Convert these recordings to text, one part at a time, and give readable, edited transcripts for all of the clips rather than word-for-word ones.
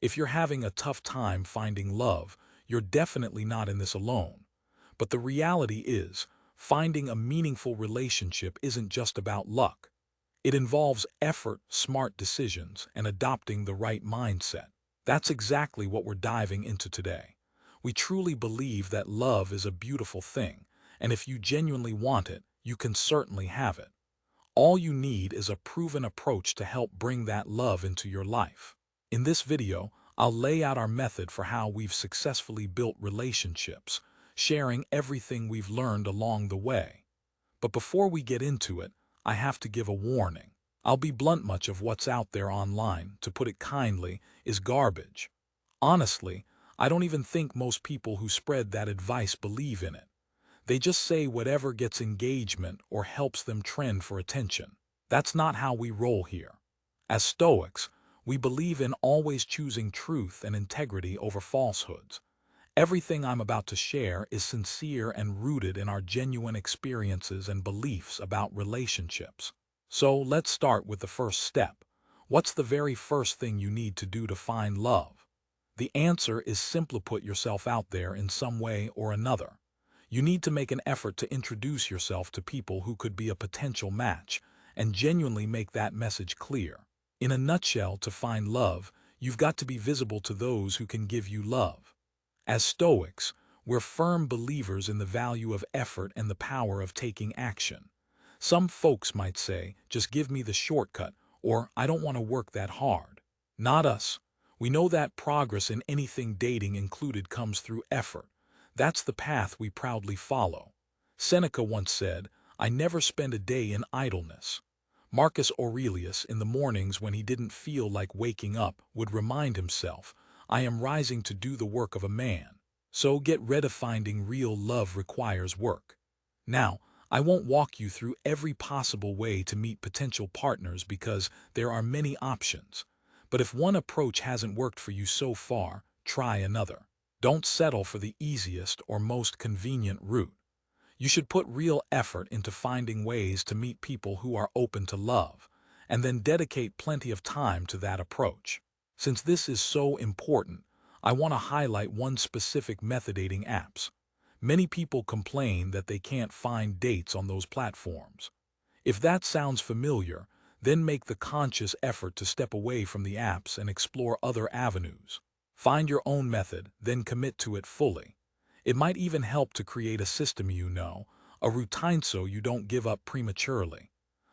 If you're having a tough time finding love, you're definitely not in this alone. But the reality is, finding a meaningful relationship isn't just about luck. It involves effort, smart decisions, and adopting the right mindset. That's exactly what we're diving into today. We truly believe that love is a beautiful thing, and if you genuinely want it, you can certainly have it. All you need is a proven approach to help bring that love into your life. In this video, I'll lay out our method for how we've successfully built relationships, sharing everything we've learned along the way. But before we get into it, I have to give a warning. I'll be blunt, much of what's out there online, to put it kindly, is garbage. Honestly, I don't even think most people who spread that advice believe in it. They just say whatever gets engagement or helps them trend for attention. That's not how we roll here. As Stoics, we believe in always choosing truth and integrity over falsehoods. Everything I'm about to share is sincere and rooted in our genuine experiences and beliefs about relationships. So let's start with the first step. What's the very first thing you need to do to find love? The answer is simply put yourself out there in some way or another. You need to make an effort to introduce yourself to people who could be a potential match, and genuinely make that message clear. In a nutshell, to find love, you've got to be visible to those who can give you love. As Stoics, we're firm believers in the value of effort and the power of taking action. Some folks might say, just give me the shortcut, or I don't want to work that hard. Not us. We know that progress in anything, dating included, comes through effort. That's the path we proudly follow. Seneca once said, "I never spend a day in idleness." Marcus Aurelius, in the mornings when he didn't feel like waking up, would remind himself, "I am rising to do the work of a man." So get ready. Finding real love requires work. Now, I won't walk you through every possible way to meet potential partners because there are many options. But if one approach hasn't worked for you so far, try another. Don't settle for the easiest or most convenient route. You should put real effort into finding ways to meet people who are open to love, and then dedicate plenty of time to that approach. Since this is so important, I want to highlight one specific method: dating apps. Many people complain that they can't find dates on those platforms. If that sounds familiar, then make the conscious effort to step away from the apps and explore other avenues. Find your own method, then commit to it fully. It might even help to create a system, a routine, so you don't give up prematurely.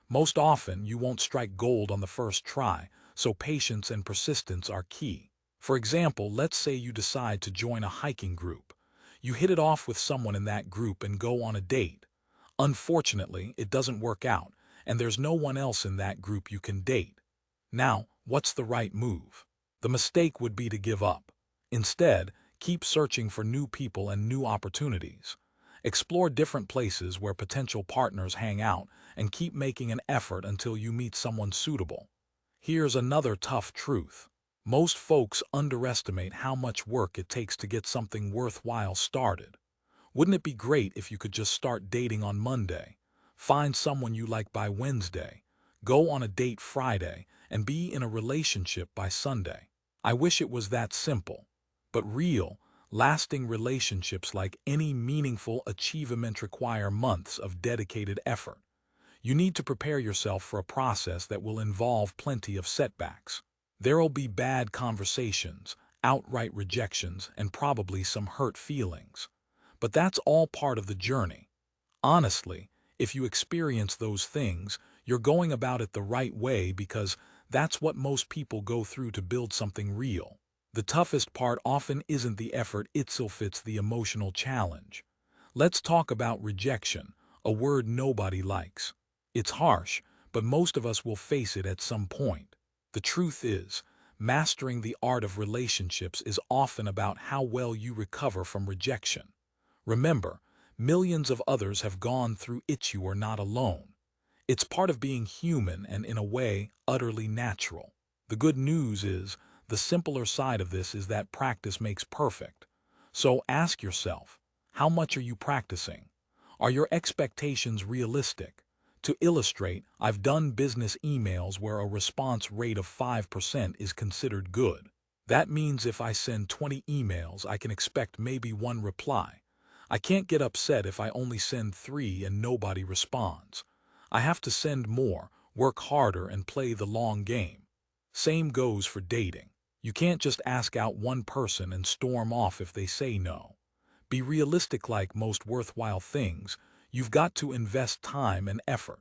Most often, you won't strike gold on the first try, so patience and persistence are key. For example, let's say you decide to join a hiking group. You hit it off with someone in that group and go on a date. Unfortunately, it doesn't work out, and there's no one else in that group you can date. Now, what's the right move? The mistake would be to give up. Instead, keep searching for new people and new opportunities. Explore different places where potential partners hang out, and keep making an effort until you meet someone suitable. Here's another tough truth. Most folks underestimate how much work it takes to get something worthwhile started. Wouldn't it be great if you could just start dating on Monday, find someone you like by Wednesday, go on a date Friday, and be in a relationship by Sunday? I wish it was that simple. But real, lasting relationships, like any meaningful achievement, require months of dedicated effort. You need to prepare yourself for a process that will involve plenty of setbacks. There'll be bad conversations, outright rejections, and probably some hurt feelings. But that's all part of the journey. Honestly, if you experience those things, you're going about it the right way, because that's what most people go through to build something real. The toughest part often isn't the effort itself, it's the emotional challenge. Let's talk about rejection, a word nobody likes. It's harsh, but most of us will face it at some point. The truth is, mastering the art of relationships is often about how well you recover from rejection. Remember, millions of others have gone through it. You are not alone. It's part of being human and, in a way, utterly natural. The good news is, the simpler side of this is that practice makes perfect. So ask yourself, how much are you practicing? Are your expectations realistic? To illustrate, I've done business emails where a response rate of 5% is considered good. That means if I send 20 emails, I can expect maybe one reply. I can't get upset if I only send 3 and nobody responds. I have to send more, work harder, and play the long game. Same goes for dating. You can't just ask out one person and storm off if they say no. Be realistic. Like most worthwhile things, you've got to invest time and effort.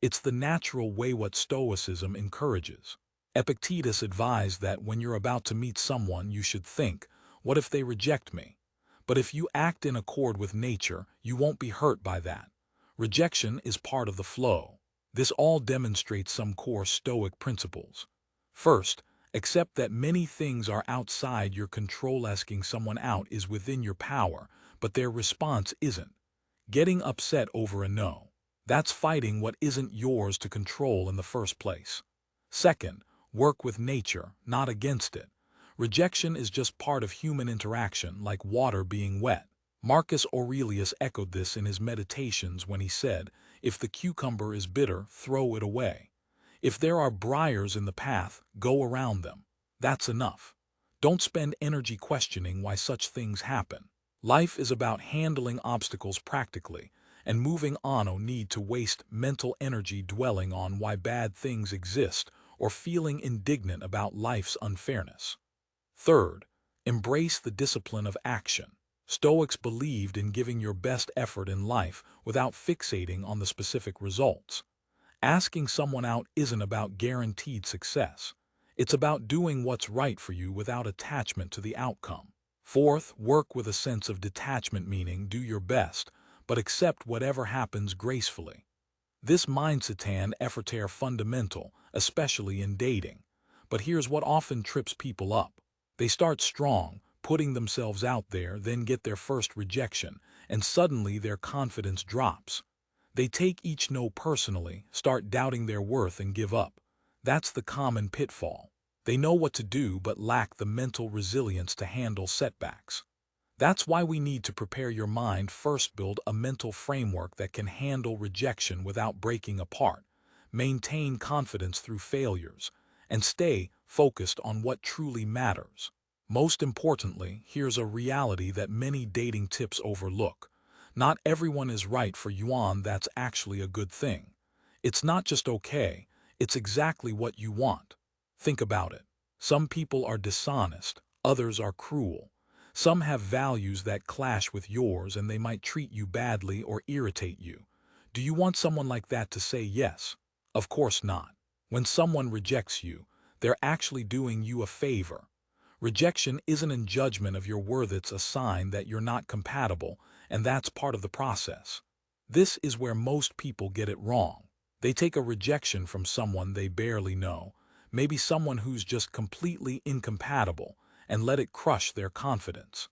It's the natural way what Stoicism encourages. Epictetus advised that when you're about to meet someone, you should think, what if they reject me? But if you act in accord with nature, you won't be hurt by that. Rejection is part of the flow. This all demonstrates some core Stoic principles. First, accept that many things are outside your control. Asking someone out is within your power, but their response isn't. Getting upset over a no, that's fighting what isn't yours to control in the first place. Second, work with nature, not against it. Rejection is just part of human interaction, like water being wet. Marcus Aurelius echoed this in his Meditations when he said, "If the cucumber is bitter, throw it away. If there are briars in the path, go around them. That's enough. Don't spend energy questioning why such things happen. Life is about handling obstacles practically, and moving on. No need to waste mental energy dwelling on why bad things exist or feeling indignant about life's unfairness." Third, embrace the discipline of action. Stoics believed in giving your best effort in life without fixating on the specific results. Asking someone out isn't about guaranteed success. It's about doing what's right for you without attachment to the outcome. Fourth, work with a sense of detachment, meaning do your best, but accept whatever happens gracefully. This mindset and effort are fundamental, especially in dating. But here's what often trips people up. They start strong, putting themselves out there, then get their first rejection, and suddenly their confidence drops. They take each no personally, start doubting their worth, and give up. That's the common pitfall. They know what to do but lack the mental resilience to handle setbacks. That's why we need to prepare your mind first. Build a mental framework that can handle rejection without breaking apart. Maintain confidence through failures, and stay focused on what truly matters. Most importantly, here's a reality that many dating tips overlook. Not everyone is right for you, and that's actually a good thing. It's not just okay, it's exactly what you want. Think about it. Some people are dishonest, others are cruel. Some have values that clash with yours, and they might treat you badly or irritate you. Do you want someone like that to say yes? Of course not. When someone rejects you, they're actually doing you a favor. Rejection isn't a judgment of your worth, it's a sign that you're not compatible, and that's part of the process. This is where most people get it wrong. They take a rejection from someone they barely know, maybe someone who's just completely incompatible, and let it crush their confidence.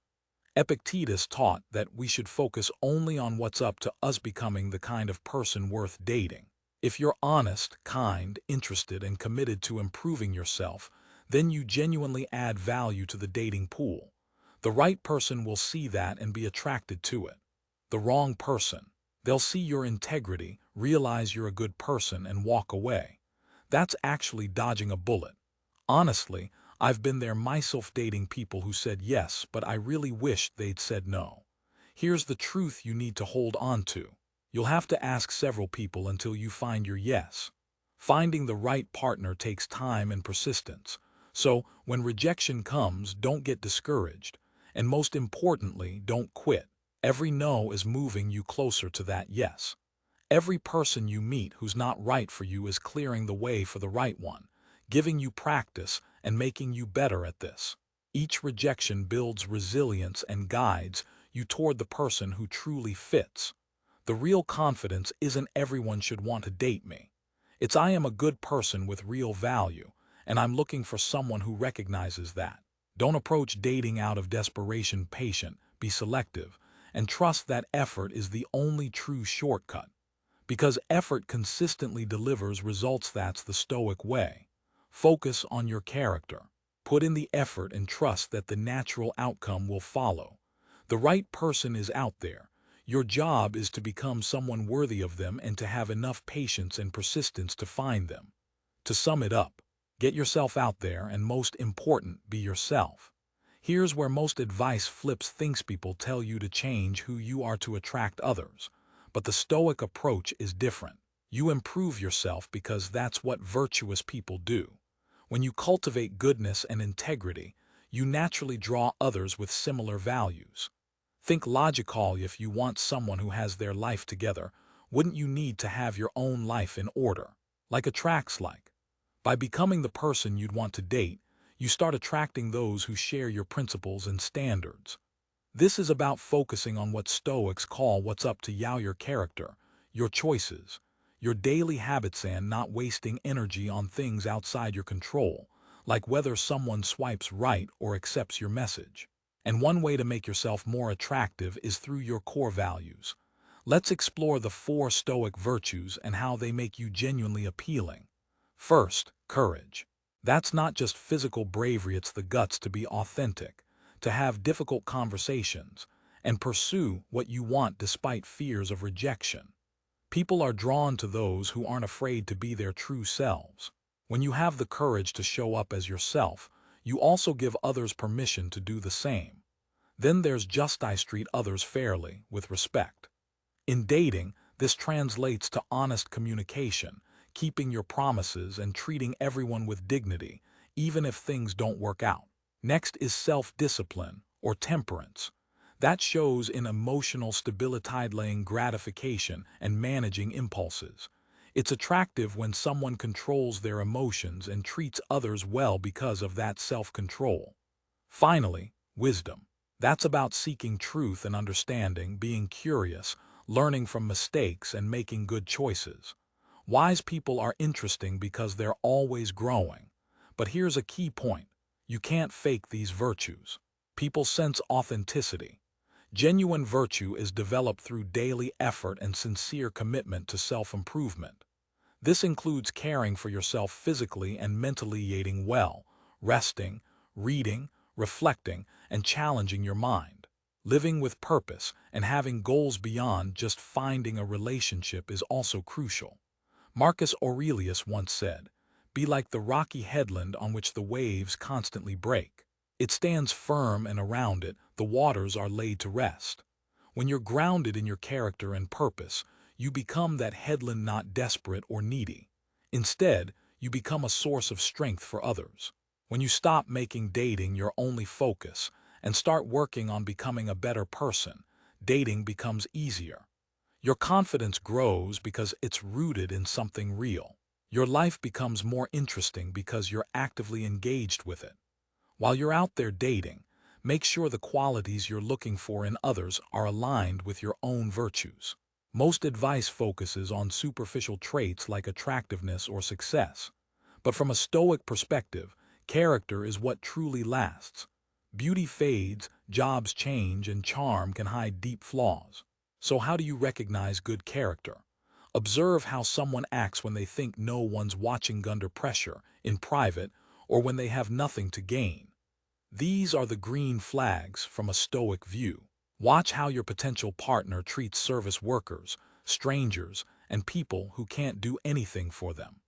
Epictetus taught that we should focus only on what's up to us, becoming the kind of person worth dating. If you're honest, kind, interested, and committed to improving yourself, then you genuinely add value to the dating pool. The right person will see that and be attracted to it. The wrong person, they'll see your integrity, realize you're a good person, and walk away. That's actually dodging a bullet. Honestly, I've been there myself, dating people who said yes, but I really wished they'd said no. Here's the truth you need to hold on to. You'll have to ask several people until you find your yes. Finding the right partner takes time and persistence. So, when rejection comes, don't get discouraged. And most importantly, don't quit. Every no is moving you closer to that yes. Every person you meet who's not right for you is clearing the way for the right one, giving you practice and making you better at this. Each rejection builds resilience and guides you toward the person who truly fits. The real confidence isn't everyone should want to date me. It's I am a good person with real value, and I'm looking for someone who recognizes that. Don't approach dating out of desperation. Patient, be selective, and trust that effort is the only true shortcut. Because effort consistently delivers results. That's the Stoic way. Focus on your character. Put in the effort and trust that the natural outcome will follow. The right person is out there. Your job is to become someone worthy of them and to have enough patience and persistence to find them. To sum it up, Get yourself out there, and most important, be yourself. Here's where most advice flips things. People tell you to change who you are to attract others. But the Stoic approach is different. You improve yourself because that's what virtuous people do. When you cultivate goodness and integrity, you naturally draw others with similar values. Think logically. If you want someone who has their life together, wouldn't you need to have your own life in order? Like attracts like. By becoming the person you'd want to date, you start attracting those who share your principles and standards. This is about focusing on what Stoics call what's up to you, your character, your choices, your daily habits, and not wasting energy on things outside your control, like whether someone swipes right or accepts your message. And one way to make yourself more attractive is through your core values. Let's explore the 4 Stoic virtues and how they make you genuinely appealing. First, courage. That's not just physical bravery, it's the guts to be authentic, to have difficult conversations, and pursue what you want despite fears of rejection. People are drawn to those who aren't afraid to be their true selves. When you have the courage to show up as yourself, you also give others permission to do the same. Then there's justice. Treat others fairly, with respect. In dating, this translates to honest communication, keeping your promises and treating everyone with dignity, even if things don't work out. Next is self-discipline, or temperance. That shows in emotional stability, delaying gratification, and managing impulses. It's attractive when someone controls their emotions and treats others well because of that self-control. Finally, wisdom. That's about seeking truth and understanding, being curious, learning from mistakes, and making good choices. Wise people are interesting because they're always growing. But here's a key point. You can't fake these virtues. People sense authenticity. Genuine virtue is developed through daily effort and sincere commitment to self-improvement. This includes caring for yourself physically and mentally, eating well, resting, reading, reflecting, and challenging your mind. Living with purpose and having goals beyond just finding a relationship is also crucial. Marcus Aurelius once said, "Be like the rocky headland on which the waves constantly break. It stands firm, and around it the waters are laid to rest." When you're grounded in your character and purpose, you become that headland, not desperate or needy. Instead, you become a source of strength for others. When you stop making dating your only focus and start working on becoming a better person, dating becomes easier. Your confidence grows because it's rooted in something real. Your life becomes more interesting because you're actively engaged with it. While you're out there dating, make sure the qualities you're looking for in others are aligned with your own virtues. Most advice focuses on superficial traits like attractiveness or success. But from a Stoic perspective, character is what truly lasts. Beauty fades, jobs change, and charm can hide deep flaws. So how do you recognize good character? Observe how someone acts when they think no one's watching, under pressure, in private, or when they have nothing to gain. These are the green flags from a Stoic view. Watch how your potential partner treats service workers, strangers, and people who can't do anything for them.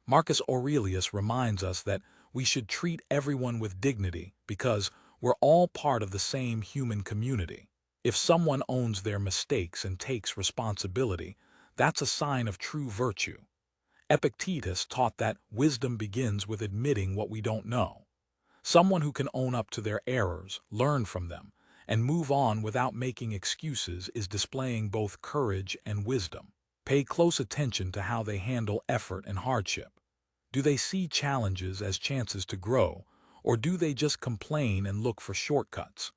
Marcus Aurelius reminds us that we should treat everyone with dignity because we're all part of the same human community. If someone owns their mistakes and takes responsibility, that's a sign of true virtue. Epictetus taught that wisdom begins with admitting what we don't know. Someone who can own up to their errors, learn from them, and move on without making excuses is displaying both courage and wisdom. Pay close attention to how they handle effort and hardship. Do they see challenges as chances to grow, or do they just complain and look for shortcuts?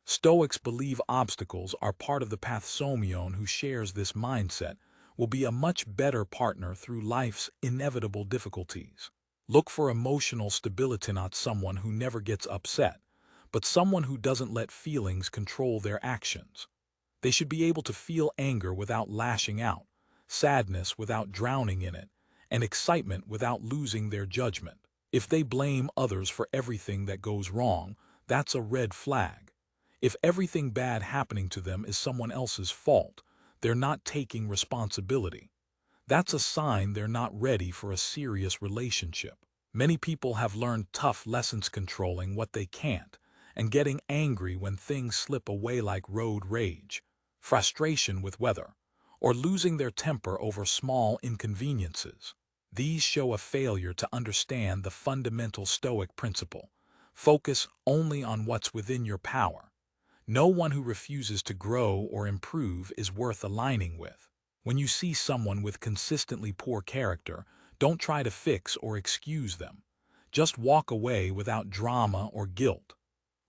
Stoics believe obstacles are part of the path. Someone who shares this mindset will be a much better partner through life's inevitable difficulties. Look for emotional stability, not someone who never gets upset, but someone who doesn't let feelings control their actions. They should be able to feel anger without lashing out, sadness without drowning in it, and excitement without losing their judgment. If they blame others for everything that goes wrong, that's a red flag. If everything bad happening to them is someone else's fault, they're not taking responsibility. That's a sign they're not ready for a serious relationship. Many people have learned tough lessons controlling what they can't and getting angry when things slip away, like road rage, frustration with weather, or losing their temper over small inconveniences. These show a failure to understand the fundamental Stoic principle: focus only on what's within your power. No one who refuses to grow or improve is worth aligning with. When you see someone with consistently poor character, don't try to fix or excuse them. Just walk away without drama or guilt.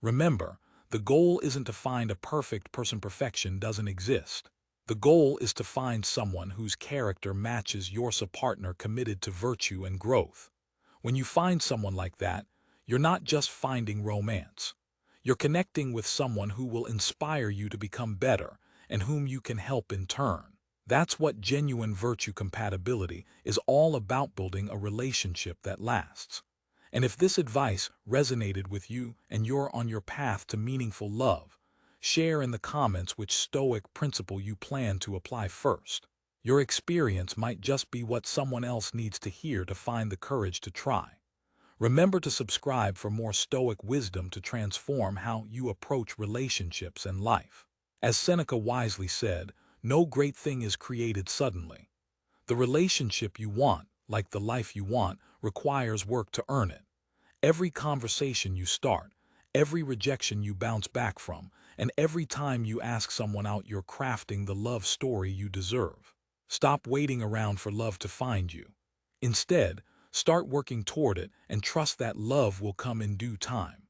Remember, the goal isn't to find a perfect person. Perfection doesn't exist. The goal is to find someone whose character matches yours, a partner committed to virtue and growth. When you find someone like that, you're not just finding romance. You're connecting with someone who will inspire you to become better and whom you can help in turn. That's what genuine virtue compatibility is all about: building a relationship that lasts. And if this advice resonated with you and you're on your path to meaningful love, share in the comments which Stoic principle you plan to apply first. Your experience might just be what someone else needs to hear to find the courage to try. Remember to subscribe for more Stoic wisdom to transform how you approach relationships and life. As Seneca wisely said, no great thing is created suddenly. The relationship you want, like the life you want, requires work to earn it. Every conversation you start, every rejection you bounce back from, and every time you ask someone out, you're crafting the love story you deserve. Stop waiting around for love to find you. Instead, start working toward it and trust that love will come in due time.